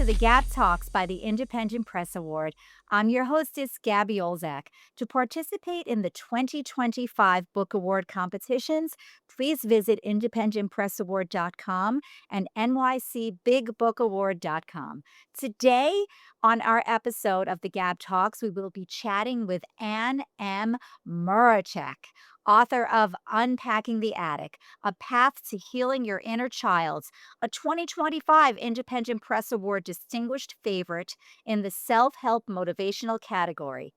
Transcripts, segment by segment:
to the GAB Talks by the Independent Press Award. I'm your hostess, Gabby Olzak. To participate in the 2025 Book Award competitions, please visit independentpressaward.com and nycbigbookaward.com. Today, on our episode of the GAB Talks, we will be chatting with Anne M. Mracek, author of Unpacking the Attic, A Path to Healing Your Inner Child, a 2025 Independent Press Award distinguished favorite in the self-help motivational category.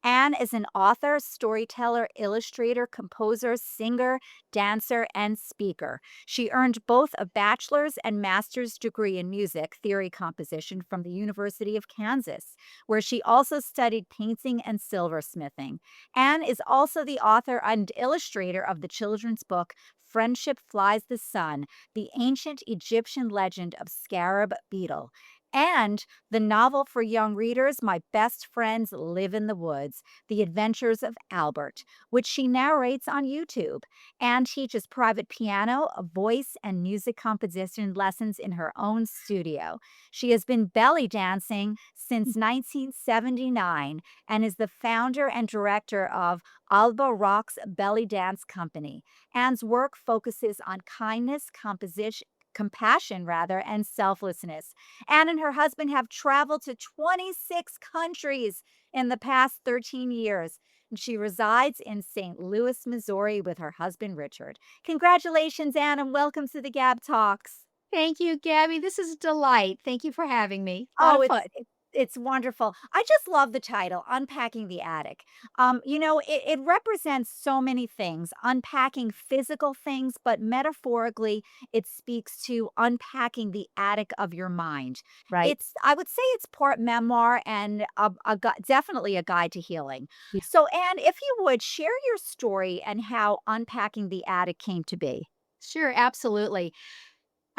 Anne is an author, storyteller, illustrator, composer, singer, dancer, and speaker. She earned both a bachelor's and master's degree in music theory composition from the University of Kansas, where she also studied painting and silversmithing. Anne is also the author and illustrator of the children's book Friendship Flies the Sun, the ancient Egyptian legend of scarab beetle, and the novel for young readers, My Best Friends Live in the Woods, The Adventures of Albert, which she narrates on YouTube, and teaches private piano, voice, and music composition lessons in her own studio. She has been belly dancing since 1979 and is the founder and director of Alba Rocks Belly Dance Company. Anne's work focuses on kindness, compassion rather, and selflessness. Anne and her husband have traveled to 26 countries in the past 13 years. And she resides in St. Louis, Missouri with her husband, Richard. Congratulations, Anne, and welcome to the Gab Talks. Thank you, Gabby. This is a delight. Thank you for having me. A lot Oh, of fun. it's wonderful. I just love the title, Unpacking the Attic. It represents so many things, unpacking physical things, but metaphorically, it speaks to unpacking the attic of your mind. Right. I would say it's part memoir and definitely a guide to healing. Yeah. So, Anne, if you would share your story and how unpacking the attic came to be. Sure, absolutely.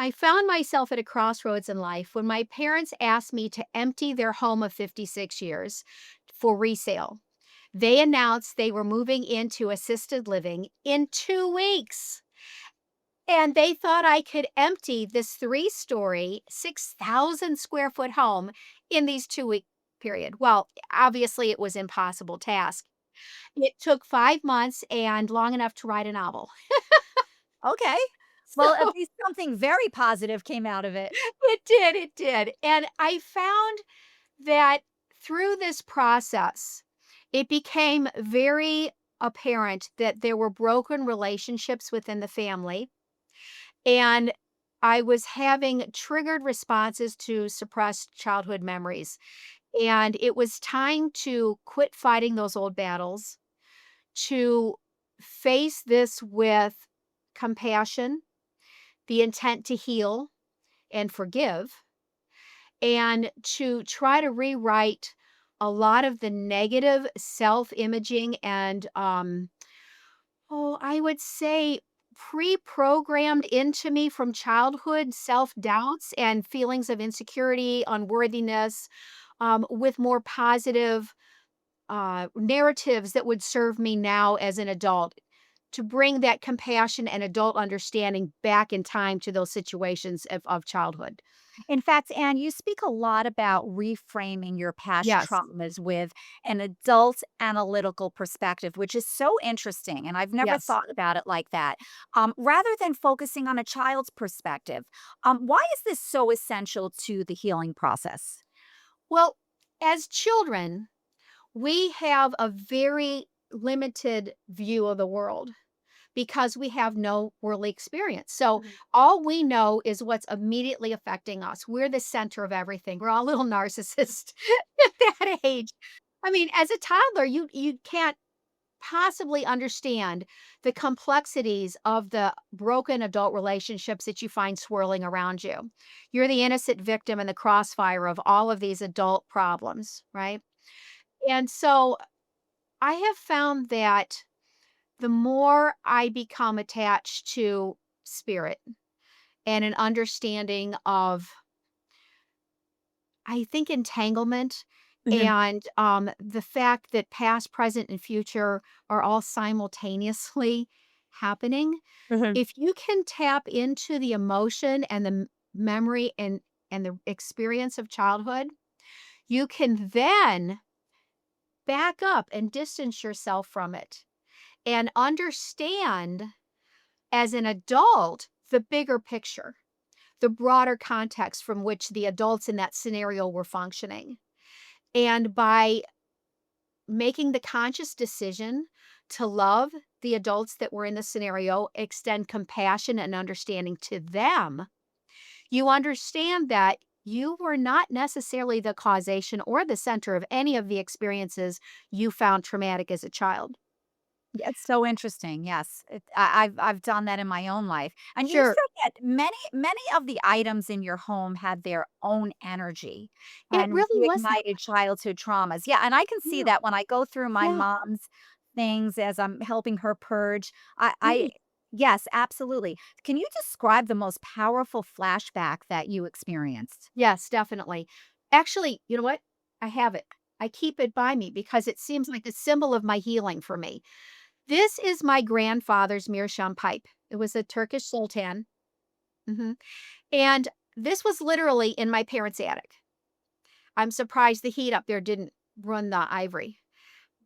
I found myself at a crossroads in life when my parents asked me to empty their home of 56 years for resale. They announced they were moving into assisted living in 2 weeks. And they thought I could empty this 3-story, 6,000 square foot home in these 2 week period. Well, obviously it was impossible task. It took 5 months and long enough to write a novel. Okay. Well, at So, least something very positive came out of it. it did, and I found that through this process, it became very apparent that there were broken relationships within the family, and I was having triggered responses to suppressed childhood memories, and it was time to quit fighting those old battles, to face this with compassion, the intent to heal and forgive, and to try to rewrite a lot of the negative self-imaging and, I would say pre-programmed into me from childhood self-doubts and feelings of insecurity, unworthiness, with more positive narratives that would serve me now as an adult to bring that compassion and adult understanding back in time to those situations of childhood. In fact, Anne, you speak a lot about reframing your past Yes. traumas with an adult analytical perspective, which is so interesting. And I've never Yes. thought about it like that. Rather than focusing on a child's perspective, why is this so essential to the healing process? Well, as children, we have a very limited view of the world because we have no worldly experience. So Mhm. all we know is what's immediately affecting us. We're the center of everything. We're all little narcissists at that age. I mean, as a toddler, you can't possibly understand the complexities of the broken adult relationships that you find swirling around you. You're the innocent victim in the crossfire of all of these adult problems, right? And so I have found that the more I become attached to spirit and an understanding of, I think, entanglement Mhm. and the fact that past, present, and future are all simultaneously happening. Mhm. If you can tap into the emotion and the memory and and the experience of childhood, you can then back up and distance yourself from it and understand as an adult the bigger picture, the broader context from which the adults in that scenario were functioning. And by making the conscious decision to love the adults that were in the scenario, extend compassion and understanding to them, you understand that you were not necessarily the causation or the center of any of the experiences you found traumatic as a child. Yeah, it's so interesting, yes. I've done that in my own life, and you Sure, said that many of the items in your home had their own energy it and really was that reignited way. childhood traumas. Yeah, and I can see Yeah, that when I go through my yeah, mom's things as I'm helping her purge. I right. yes, absolutely. Can you describe the most powerful flashback that you experienced? Yes, definitely. Actually, you know what? I have it. I keep it by me because it seems like a symbol of my healing for me. This is my grandfather's meerschaum pipe. It was a Turkish sultan. Mhm. And this was literally in my parents' attic. I'm surprised the heat up there didn't run the ivory,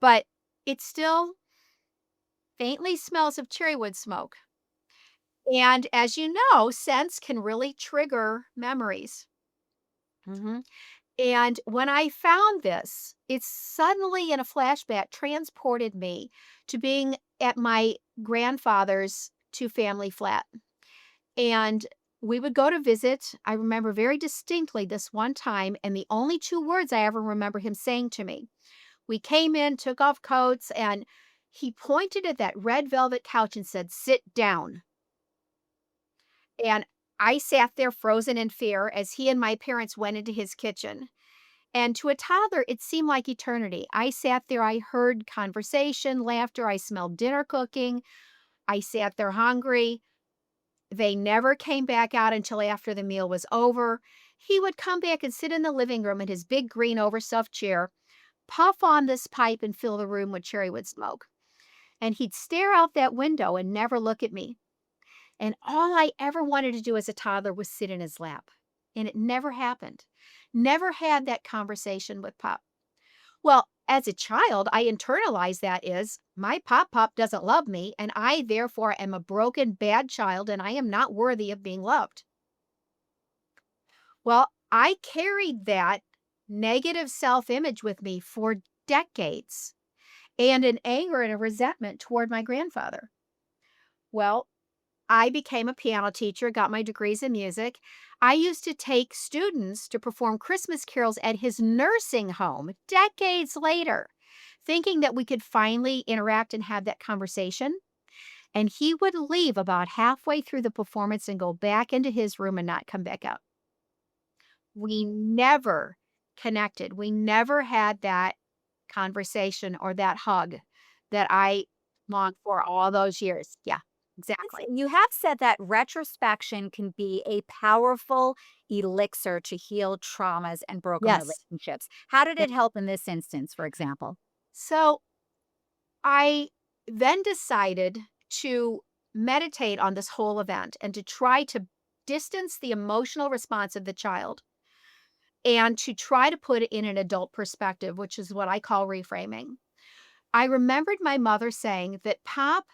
but it still faintly smells of cherry wood smoke. And as you know, scents can really trigger memories. Mhm. And when I found this, it suddenly, in a flashback, transported me to being at my grandfather's two family flat. And we would go to visit. I remember very distinctly this one time, and the only two words I ever remember him saying to me. We came in, took off coats, and he pointed at that red velvet couch and said, "Sit down." And I sat there frozen in fear as he and my parents went into his kitchen. And to a toddler, it seemed like eternity. I sat there, I heard conversation, laughter, I smelled dinner cooking. I sat there hungry. They never came back out until after the meal was over. He would come back and sit in the living room in his big green overstuffed chair, puff on this pipe, and fill the room with cherrywood smoke. And he'd stare out that window and never look at me. And all I ever wanted to do as a toddler was sit in his lap. And it never happened. Never had that conversation with Pop. Well, as a child, I internalized that is my pop doesn't love me, and I therefore am a broken, bad child, and I am not worthy of being loved. Well, I carried that negative self image with me for decades and an anger and a resentment toward my grandfather. Well, I became a piano teacher, got my degrees in music. I used to take students to perform Christmas carols at his nursing home decades later, thinking that we could finally interact and have that conversation. And he would leave about halfway through the performance and go back into his room and not come back out. We never connected. We never had that conversation or that hug that I longed for all those years. Yeah, exactly. You have said that retrospection can be a powerful elixir to heal traumas and broken Yes. relationships. How did Yeah. it help in this instance, for example? So I then decided to meditate on this whole event and to try to distance the emotional response of the child and to try to put it in an adult perspective, which is what I call reframing. I remembered my mother saying that Pop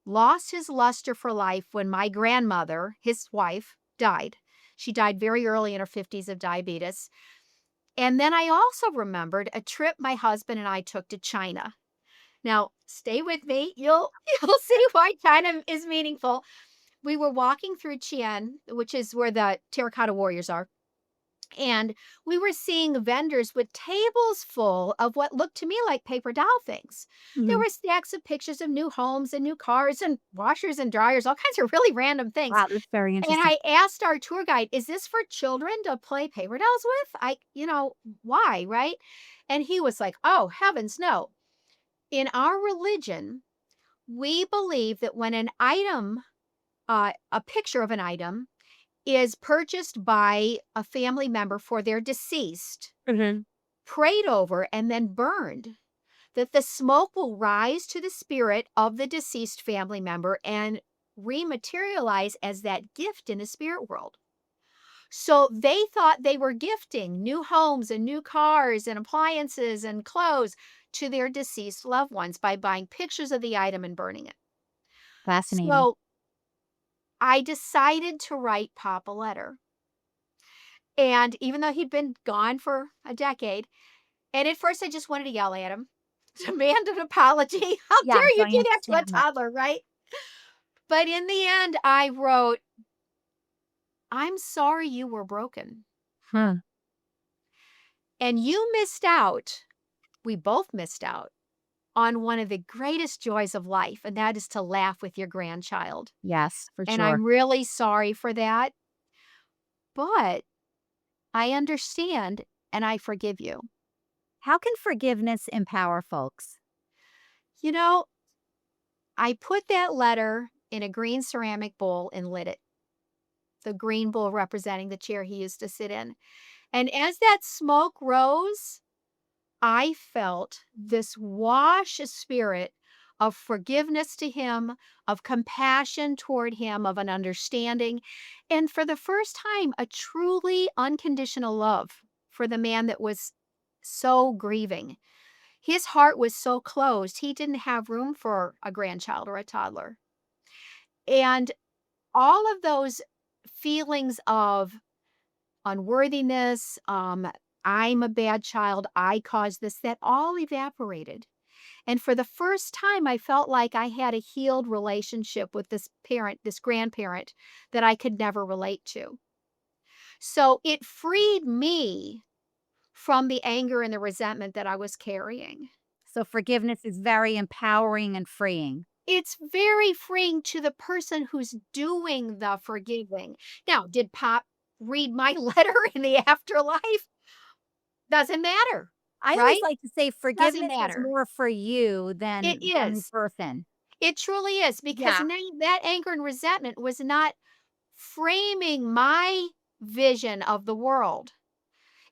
lost his luster for life when my grandmother, his wife, died. She died very early in her 50s of diabetes. And then I also remembered a trip my husband and I took to China. Now, stay with me. You'll see why China is meaningful. We were walking through Chian, which is where the terracotta warriors are. And we were seeing vendors with tables full of what looked to me like paper doll things. There Mhm. were stacks of pictures of new homes and new cars and washers and dryers, all kinds of really random things. Wow, that's very And interesting. I asked our tour guide, "Is this for children to play paper dolls with? Why, right?" And he was like, "Oh, heavens, no. In our religion, we believe that when an item, a picture of an item, is purchased by a family member for their deceased, Mhm. prayed over, and then burned, that the smoke will rise to the spirit of the deceased family member and rematerialize as that gift in the spirit world." So they thought they were gifting new homes and new cars and appliances and clothes to their deceased loved ones by buying pictures of the item and burning it. Fascinating. So I decided to write Pop a letter. And even though he'd been gone for a decade, and at first I just wanted to yell at him, demand an apology. How Yes, dare you I do that to a understand that. toddler, right? But in the end, I wrote, I'm sorry you were broken. Hmm. And you missed out. We both missed out on one of the greatest joys of life, and that is to laugh with your grandchild. Yes, for And sure. I'm really sorry for that, but I understand and I forgive you. How can forgiveness empower folks? You know, I put that letter in a green ceramic bowl and lit it, the green bowl representing the chair he used to sit in. And as that smoke rose, I felt this wash of spirit of forgiveness to him, of compassion toward him, of an understanding, and for the first time, a truly unconditional love for the man that was so grieving. His heart was so closed, he didn't have room for a grandchild or a toddler. And all of those feelings of unworthiness, I'm a bad child, I caused this, that all evaporated. And for the first time, I felt like I had a healed relationship with this parent, this grandparent that I could never relate to. So it freed me from the anger and the resentment that I was carrying. So forgiveness is very empowering and freeing. It's very freeing to the person who's doing the forgiving. Now, did Pop read my letter in the afterlife? Doesn't matter, I always right? like to say Doesn't forgiveness is matter. more for you It than the is. person. It truly is because Yeah. now that anger and resentment was not framing my vision of the world.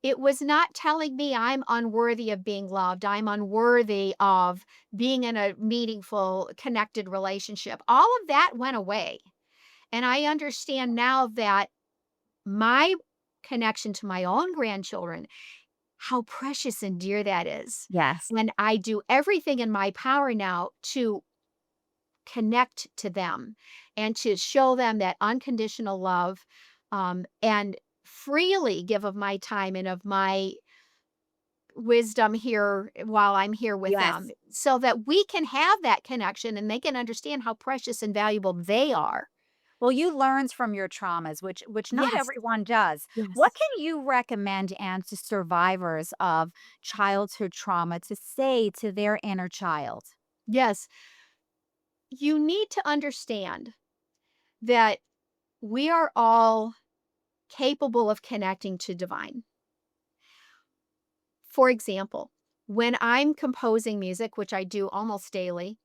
It was not telling me I'm unworthy of being loved. I'm unworthy of being in a meaningful, connected relationship. All of that went away. And I understand now that my connection to my own grandchildren, how precious and dear that is. Yes. And I do everything in my power now to connect to them and to show them that unconditional love, and freely give of my time and of my wisdom here while I'm here with them Yes. so that we can have that connection and they can understand how precious and valuable they are. Well, you learned from your traumas, which not Yes, everyone does. What yes, can you recommend, and to survivors of childhood trauma to say to their inner child? yes. You need to understand that we are all capable of connecting to divine. For example, when I'm composing music, which I do almost daily,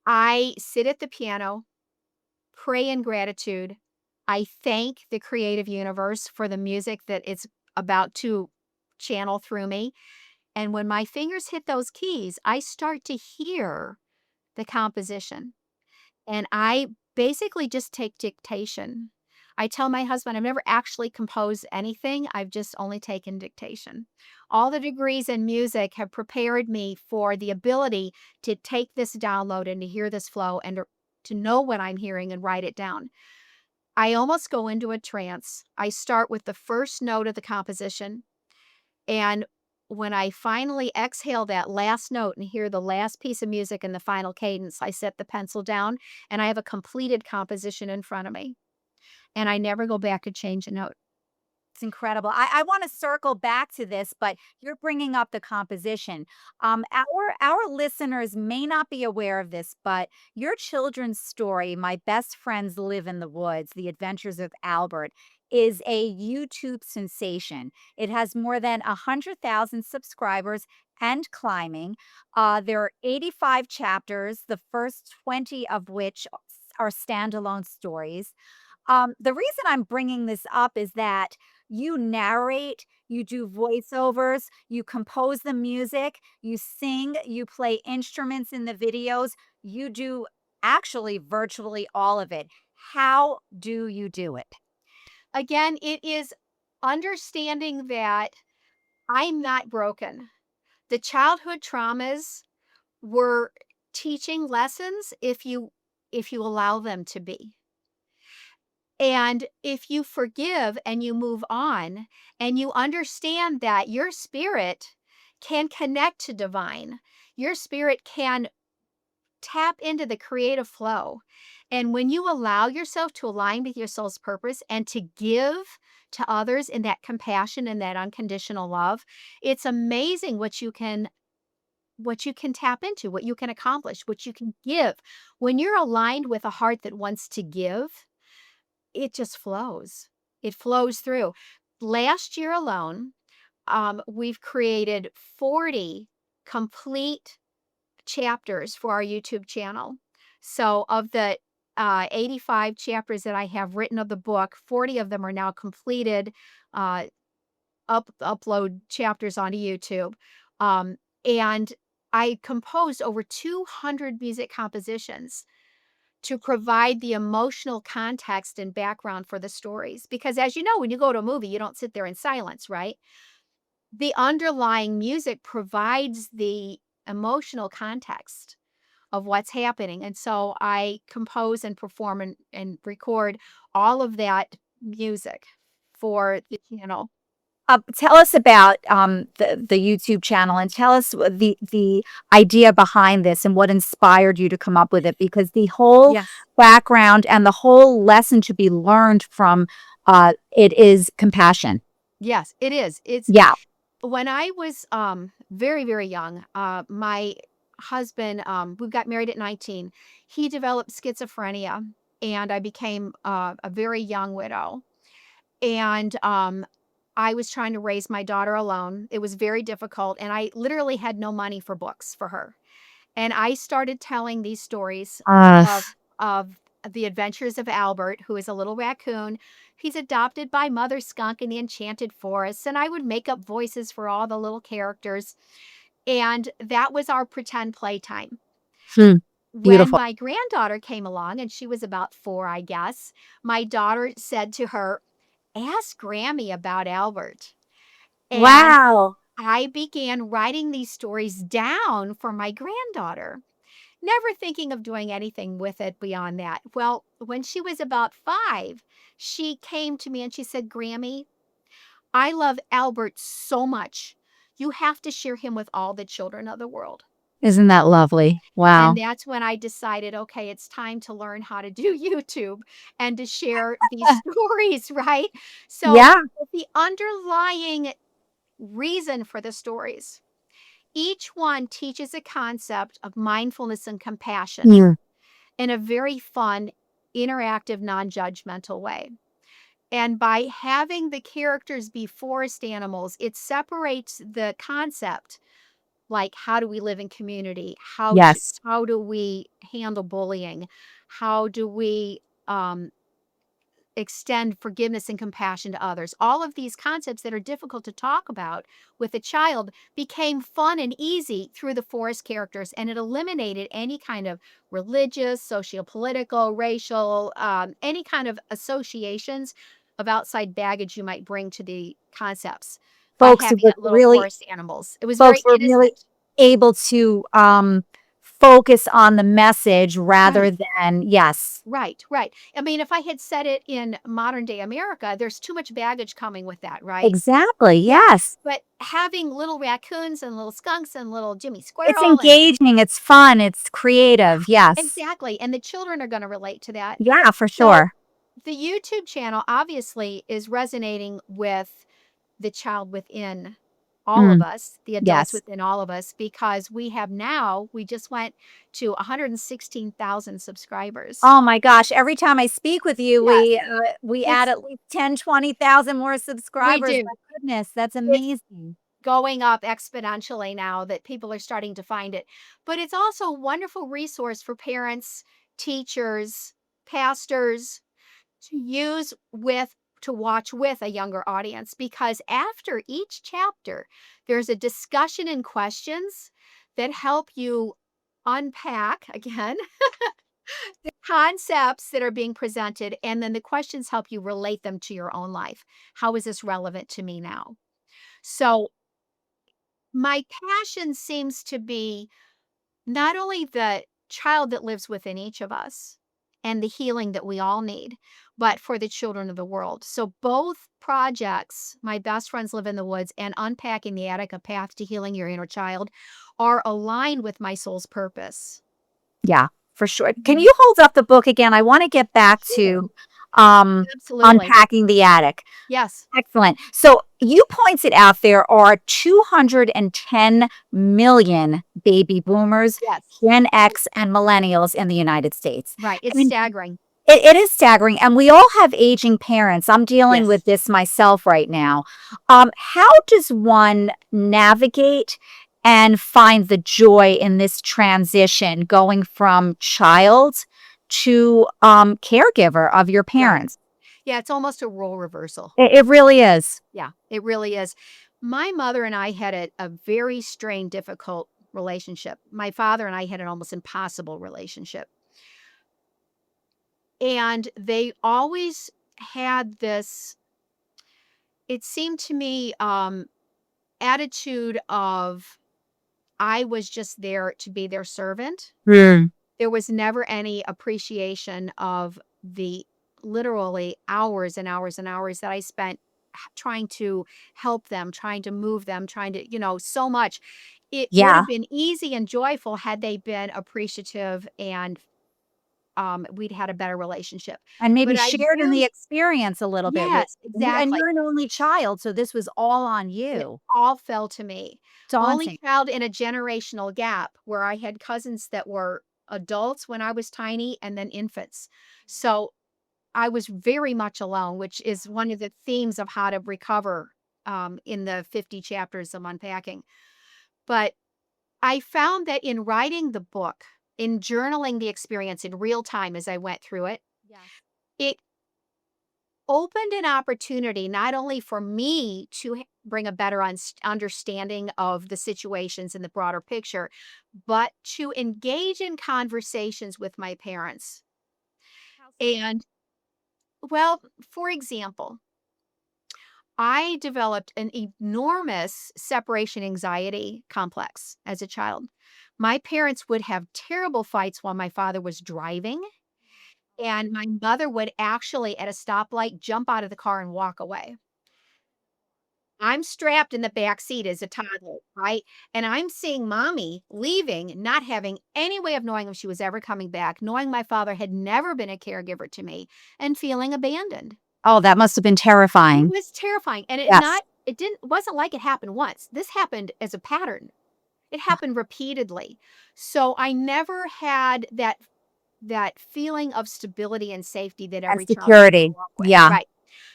I sit at the piano, pray in gratitude. I thank the creative universe for the music that it's about to channel through me. And when my fingers hit those keys, I start to hear the composition. And I basically just take dictation. I tell my husband I've never actually composed anything, I've just only taken dictation. All the degrees in music have prepared me for the ability to take this download and to hear this flow and to know what I'm hearing and write it down. I almost go into a trance. I start with the first note of the composition, and when I finally exhale that last note and hear the last piece of music and the final cadence, I set the pencil down and I have a completed composition in front of me. And I never go back to change a note. It's incredible. I want to circle back to this, but you're bringing up the composition. Our listeners may not be aware of this, but your children's story, "My Best Friends Live in the Woods: The Adventures of Albert," is a YouTube sensation. It has more than 100,000 subscribers and climbing. There are 85 chapters, the first 20 of which are standalone stories. The reason I'm bringing this up is that you narrate, you do voiceovers, you compose the music, you sing, you play instruments in the videos, you do actually virtually all of it. How do you do it? Again, it is understanding that I'm not broken. The childhood traumas were teaching lessons if you allow them to be. And if you forgive and you move on and you understand that your spirit can connect to divine, your spirit can tap into the creative flow. And when you allow yourself to align with your soul's purpose and to give to others in that compassion and that unconditional love, it's amazing what you can tap into, what you can accomplish, what you can give. When you're aligned with a heart that wants to give, it just flows. It flows through. Last year alone, we've created 40 complete chapters for our YouTube channel. So of the 85 chapters that I have written of the book, 40 of them are now completed uh, upload chapters onto YouTube. Um, and I composed over 200 music compositions to provide the emotional context and background for the stories. Because as you know, when you go to a movie, you don't sit there in silence, right? The underlying music provides the emotional context of what's happening. And so I compose and perform and record all of that music for the channel. Tell us about, the YouTube channel, and tell us the idea behind this and what inspired you to come up with it, because the whole Yes. background and the whole lesson to be learned from, it is compassion. Yes, it is. It's Yeah. when I was very, very young, my husband, we got married at 19. He developed schizophrenia and I became a very young widow. And I was trying to raise my daughter alone. It was very difficult, and I literally had no money for books for her. And I started telling these stories Uh, of of the adventures of Albert, who is a little raccoon. He's adopted by Mother Skunk in the Enchanted Forest, and I would make up voices for all the little characters, and that was our pretend playtime. hmm, When beautiful. my granddaughter came along, and she was about 4, I guess, my daughter said to her, "Ask Grammy about Albert." And Wow. I began writing these stories down for my granddaughter, never thinking of doing anything with it beyond that. Well, when she was about 5, she came to me and she said, "Grammy, I love Albert so much. You have to share him with all the children of the world." Isn't that lovely? And Wow. that's when I decided, okay, it's time to learn how to do YouTube and to share these stories, right? So Yeah. the underlying reason for the stories, each one teaches a concept of mindfulness and compassion Mm, in a very fun, interactive, non judgmental way. And by having the characters be forest animals, it separates the concept, like how do we live in community? yes. How do we handle bullying? How do we extend forgiveness and compassion to others? All of these concepts that are difficult to talk about with a child became fun and easy through the forest characters, and it eliminated any kind of religious, sociopolitical, racial, any kind of associations of outside baggage you might bring to the concepts by Folks having were it little really forest animals. It was very folks were really innocent. able to, focus on the message rather Right. than yes. Right, right. I mean, if I had said it in modern day America, there's too much baggage coming with that, right? Exactly, Yeah, yes. but having little raccoons and little skunks and little Jimmy It's Squirrel and engaging, it's fun, it's creative, yes. exactly, and the children are gonna relate to that. Yeah, for So, sure. the YouTube channel obviously is resonating with the child within all of Mm, us, the adults yes. within all of us, because we just went to 116,000 subscribers. Oh my gosh, every time I speak with you, Yes, we add it's at least 10, 20,000 more we subscribers. do. My goodness, that's It's amazing. going up exponentially now that people are starting to find it. But it's also a wonderful resource for parents, teachers, pastors to use with to watch with a younger audience, because after each chapter there's a discussion and questions that help you unpack again The concepts that are being presented, and then the questions help you relate them to your own life. How is this relevant to me now? So, my passion seems to be not only the child that lives within each of us and the healing that we all need, but for the children of the world. So, both projects, My Best Friends Live in the Woods and Unpacking the Attic, A Path to Healing Your Inner Child, are aligned with my soul's purpose. Yeah, for sure. Can Mhm. you hold up the book again? I wanna get back Sure. to, um, Absolutely. Unpacking the Attic. Yes. Excellent. So you pointed out there are 210 million baby boomers, Yes. Gen X, and millennials in the United States. Right. It's And staggering. it is staggering. And we all have aging parents. I'm dealing with Yes. this myself right now. How does one navigate and find the joy in this transition going from child to caregiver of your Right. parents? Yeah, it's almost a role reversal. It really is. Yeah, it really is. My mother and I had a very strained, difficult relationship. My father and I had an almost impossible relationship. And they always had this, it seemed to me, attitude of I was just there to be their servant. Mm. There was never any appreciation of the literally hours and hours and hours that I spent trying to help them, trying to move them, trying to, so much. It would Yeah, have been easy and joyful had they been appreciative and we'd had a better relationship. and maybe But I shared in the really, experience a little bit with yes, you, and exactly. you're an only child, so this was all on It you. all fell to me. Only Daunting. child in a generational gap where I had cousins that were adults when I was tiny and then infants. So I was very much alone, which is one of the themes of how to recover in the 50 chapters of Unpacking. But I found that in writing the book, in journaling the experience in real time as I went through it, Yes. it opened an opportunity not only for me to bring a better understanding of the situations in the broader picture, but to engage in conversations with my parents. How so? And, well, for example, I developed an enormous separation anxiety complex as a child. My parents would have terrible fights while my father was driving, and my mother would actually, at a stoplight, jump out of the car and walk away. I'm strapped in the back seat as a toddler, right? And I'm seeing mommy leaving, not having any way of knowing if she was ever coming back, knowing my father had never been a caregiver to me, and feeling abandoned. Oh, that must have been It terrifying. was terrifying, and Yes. it wasn't like it happened once. This happened as a pattern. It happened repeatedly. So I never had that feeling of stability and safety that And every child should security. grow up with. Yeah. Right.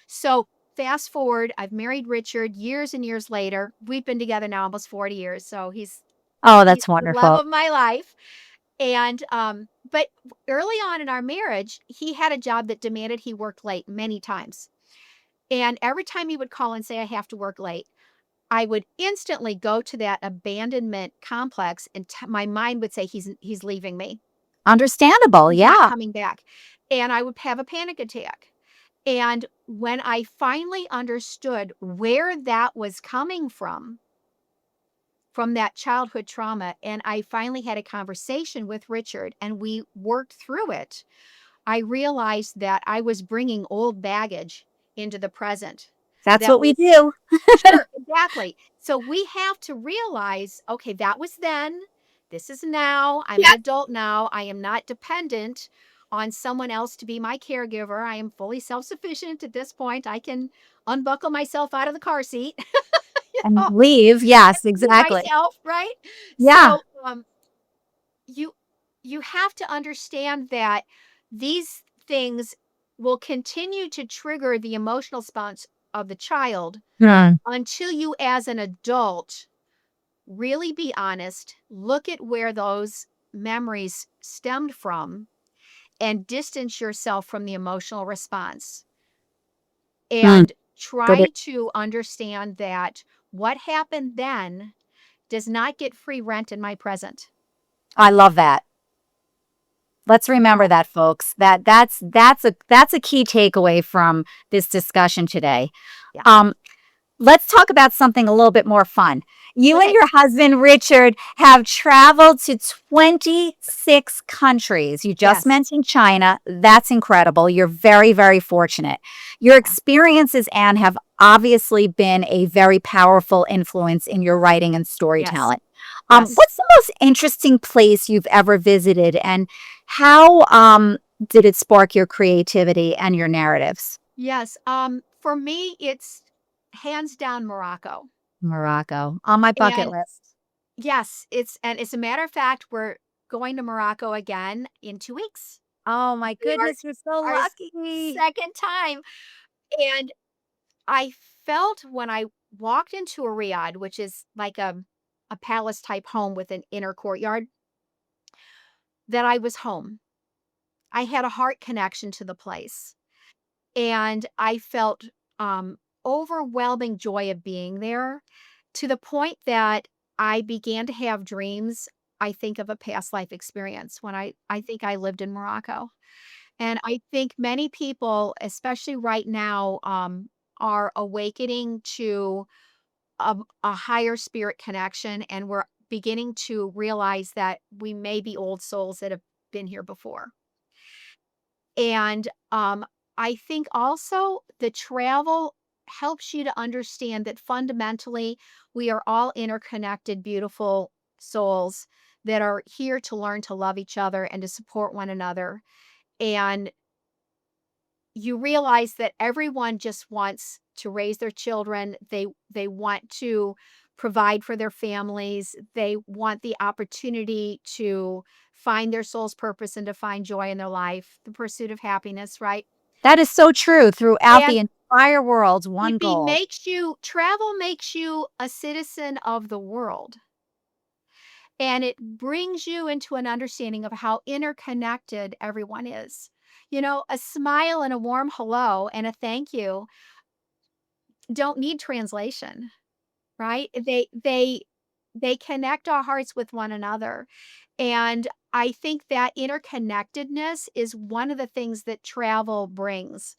So fast forward, I've married Richard years and years later. We've been together now almost 40 years. So Oh, he's that's the love wonderful. of my life. And but early on in our marriage, he had a job that demanded he worked late many times. And every time he would call and say, I have to work late, I would instantly go to that abandonment complex and my mind would say, he's leaving me. Understandable, He's not yeah. coming back. And I would have a panic attack. And when I finally understood where that was coming from that childhood trauma, and I finally had a conversation with Richard and we worked through it, I realized that I was bringing old baggage into the present. That's That what we was do. Sure, exactly. So we have to realize, okay, that was then. This is now. I'm an Yeah. adult now. I am not dependent on someone else to be my caregiver. I am fully self-sufficient at this point. I can unbuckle myself out of the car seat, you And know, leave. Yes, feed exactly. myself, right? Yeah. So, you you have to understand that these things will continue to trigger the emotional response of the child Mm. until you as an adult really be honest, look at where those memories stemmed from and distance yourself from the emotional response Mm. and Good. try to understand that what happened then does not get free rent in my present. I love that. Let's remember that, folks. That's a key takeaway from this discussion today. Yeah. Um, let's talk about something a little bit more fun. You and Okay. your husband, Richard, have traveled to 26 countries. You just Yes. mentioned China. That's incredible. You're very, very fortunate. Your Yeah. experiences, Anne, have obviously been a very powerful influence in your writing and Yes. storytelling. Yes. What's the most interesting place you've ever visited, and how did it spark your creativity and your narratives? Yes. For me, it's hands down Morocco. Morocco, on my bucket And list. yes, and as a matter of fact, we're going to Morocco again in 2 weeks. Oh my Be goodness, you're so our lucky. second time. And I felt when I walked into a riad, which is like a palace type home with an inner courtyard, that I was home. I had a heart connection to the place. And I felt overwhelming joy of being there to the point that I began to have dreams. I think of a past life experience when I think I lived in Morocco. And I think many people, especially right now, are awakening to a higher spirit connection. And we're beginning to realize that we may be old souls that have been here before. And, I think also the travel helps you to understand that fundamentally we are all interconnected, beautiful souls that are here to learn to love each other and to support one another. And you realize that everyone just wants to raise their children. They want to provide for their families. They want the opportunity to find their soul's purpose and to find joy in their life, the pursuit of happiness, right? That is so true throughout the And entire world, one it be goal. makes you travel makes you a citizen of the world. And it brings you into an understanding of how interconnected everyone is. You know, a smile and a warm hello and a thank you don't need translation, right? They connect our hearts with one another. And I think that interconnectedness is one of the things that travel brings.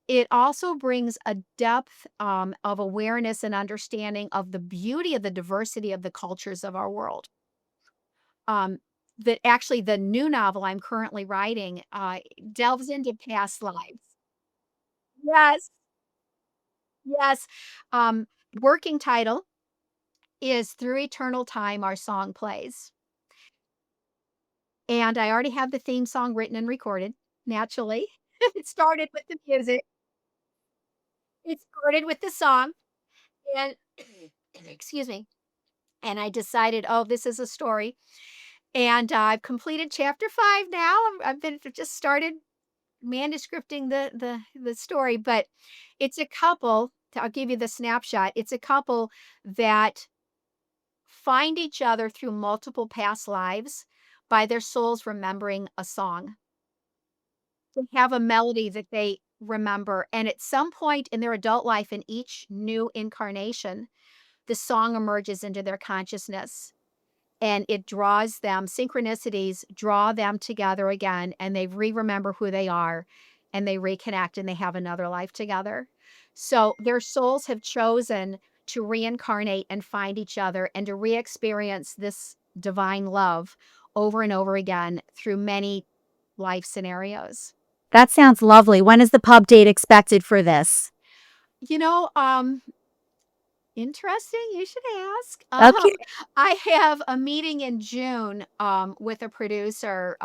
It also brings a depth of awareness and understanding of the beauty of the diversity of the cultures of our world. Um, that actually, the new novel I'm currently writing delves into past lives. Yes, yes. Um, Working title is Through Eternal Time Our Song Plays. And I already have the theme song written and recorded, naturally. It started with the music. It started with the song, and excuse me, and I decided, "Oh, this is a story." And I've completed chapter 5 now. I've just started manuscripting the story, but it's a couple. I'll give you the snapshot. It's a couple that find each other through multiple past lives by their souls remembering a song. They have a melody that they remember, and at some point in their adult life, in each new incarnation, the song emerges into their consciousness, and it draws them synchronicities draw them together again, and they remember who they are, and they reconnect, and they have another life together. So, their souls have chosen to reincarnate and find each other and to re-experience this divine love over and over again through many life scenarios. That sounds lovely. When is the pub date expected for this? You know, interesting, you should ask. Okay. I have a meeting in June, with a producer,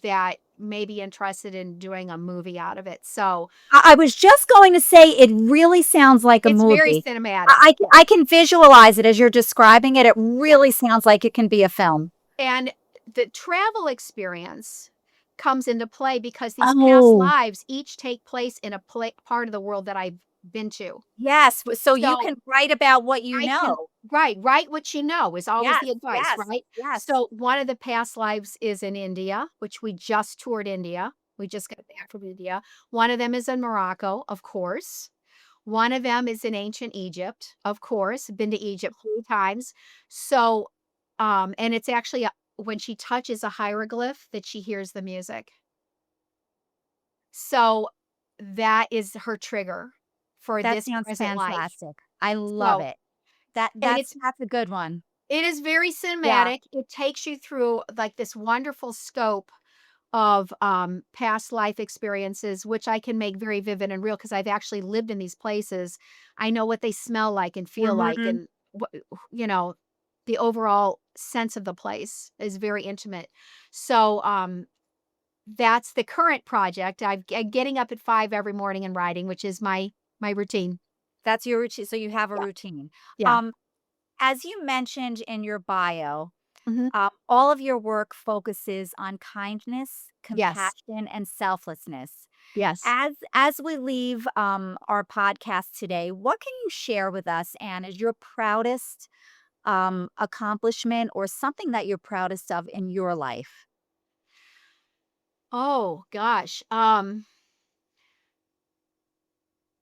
that may be interested in doing a movie out of it, so I was just going to say it really sounds like a it's very movie. cinematic. Yeah, I can visualize it as you're describing it. It yeah, really sounds like it can be a film. and the travel experience comes into play because these past Oh, lives each take place in a part of the world that I've been to. yes. So you So can write about what you I can know. write what you know is always Yes, the advice, yes, right? yes. So, one of the past lives is in India, which we just toured India. We just got back from India. One of them is in Morocco, of course. One of them is in ancient Egypt, of course. Been to Egypt 3 times. So, and it's actually when she touches a hieroglyph that she hears the music. So, that is her trigger for That this sounds present life. fantastic. I love So it. That and that's that's a good one. it is very Yeah. cinematic. It takes you through, like, this wonderful scope of, past life experiences, which I can make very vivid and real because 'cause I've actually lived in these places. I know what they smell like and feel like Mhm. and what you know, the overall sense of the place is very intimate. So, that's the current project. I'm getting up at 5 every morning and writing, which is my routine. That's your routine, so you have a Yeah, routine. yeah. Um, as you mentioned in your bio, Mhm. all of your work focuses on kindness, Yes, compassion, and selflessness. yes. As we leave, our podcast today, what can you share with us, Anne, is your proudest, accomplishment or something that you're proudest of in your life? Oh gosh,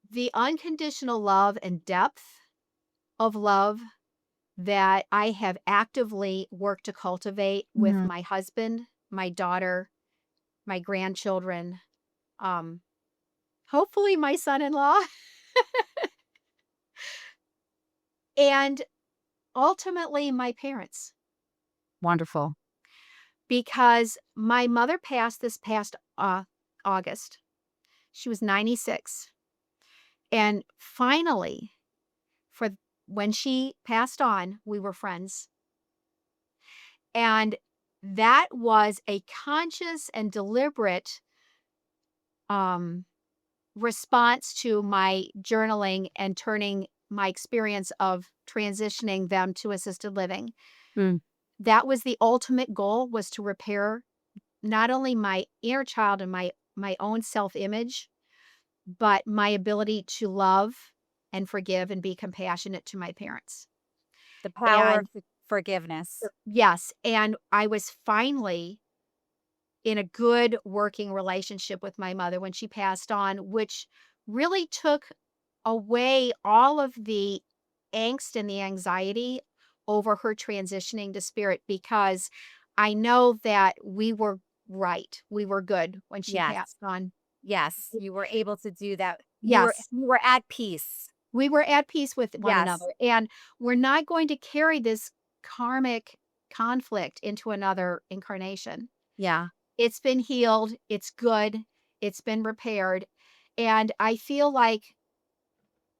the unconditional love and depth of love that I have actively worked to cultivate with Mhm. my husband, my daughter, my grandchildren, um, hopefully my son-in-law, and ultimately my parents. Wonderful. Because my mother passed this past August. She was 96. And finally, for when she passed on, we were friends. And that was a conscious and deliberate um, response to my journaling and turning my experience of transitioning them to assisted living. Mm. That was the ultimate goal, was to repair not only my inner child and my own self-image, but my ability to love and forgive and be compassionate to my parents. The power of And forgiveness. yes, and I was finally in a good working relationship with my mother when she passed on, which really took away all of the angst and the anxiety over her transitioning to spirit because I know that we were right. We were good when she Yes. passed on. Yes, you were able to do that. Yes. You were at peace. We were at peace with one Yes. another, and we're not going to carry this karmic conflict into another incarnation. Yeah. It's been healed, it's good, it's been repaired, and I feel like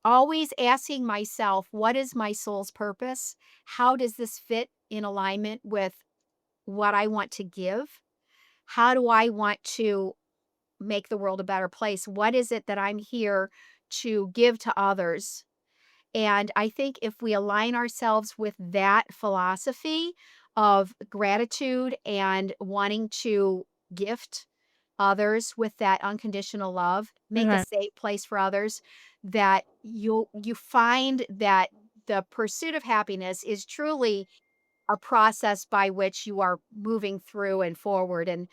always asking myself, "What is my soul's purpose? How does this fit in alignment with what I want to give? How do I want to make the world a better place? What is it that I'm here to give to others?" And I think if we align ourselves with that philosophy of gratitude and wanting to gift others with that unconditional love, make a Mhm. safe place for others, that you find that the pursuit of happiness is truly a process by which you are moving through and forward. And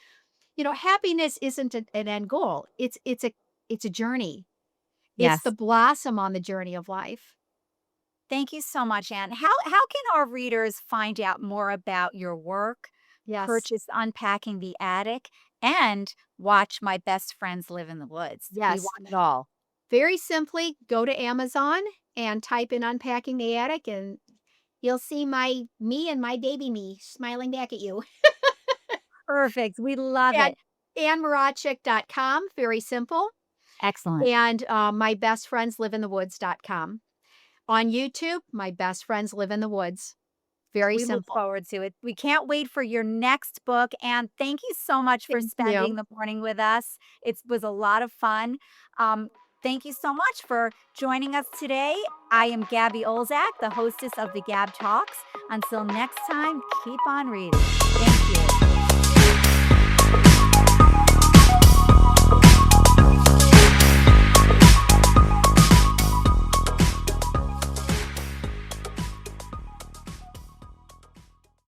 happiness isn't an end goal. It's a journey. It's the Yes. blossom on the journey of life. Thank you so much, Anne. How can our readers find out more about your work, Yes. purchase Unpacking the Attic, and watch My Best Friends Live in the Woods? We Yes. want it all. Very simply, go to Amazon and type in "Unpacking the Attic," and you'll see me and my baby me smiling back at you. Perfect. We love At it. AnnMracek.com, very simple, Excellent. and, mybestfriendsliveinthe.woods.com. On YouTube, My Best Friends Live in the Woods. Very We look simple. forward to it. We can't wait for your next book. And thank you so much for Thank spending you. the morning with us. It was a lot of fun. Um, thank you so much for joining us today. I am Gabby Olzak, the hostess of the Gab Talks. Until next time, keep on reading. Thank you.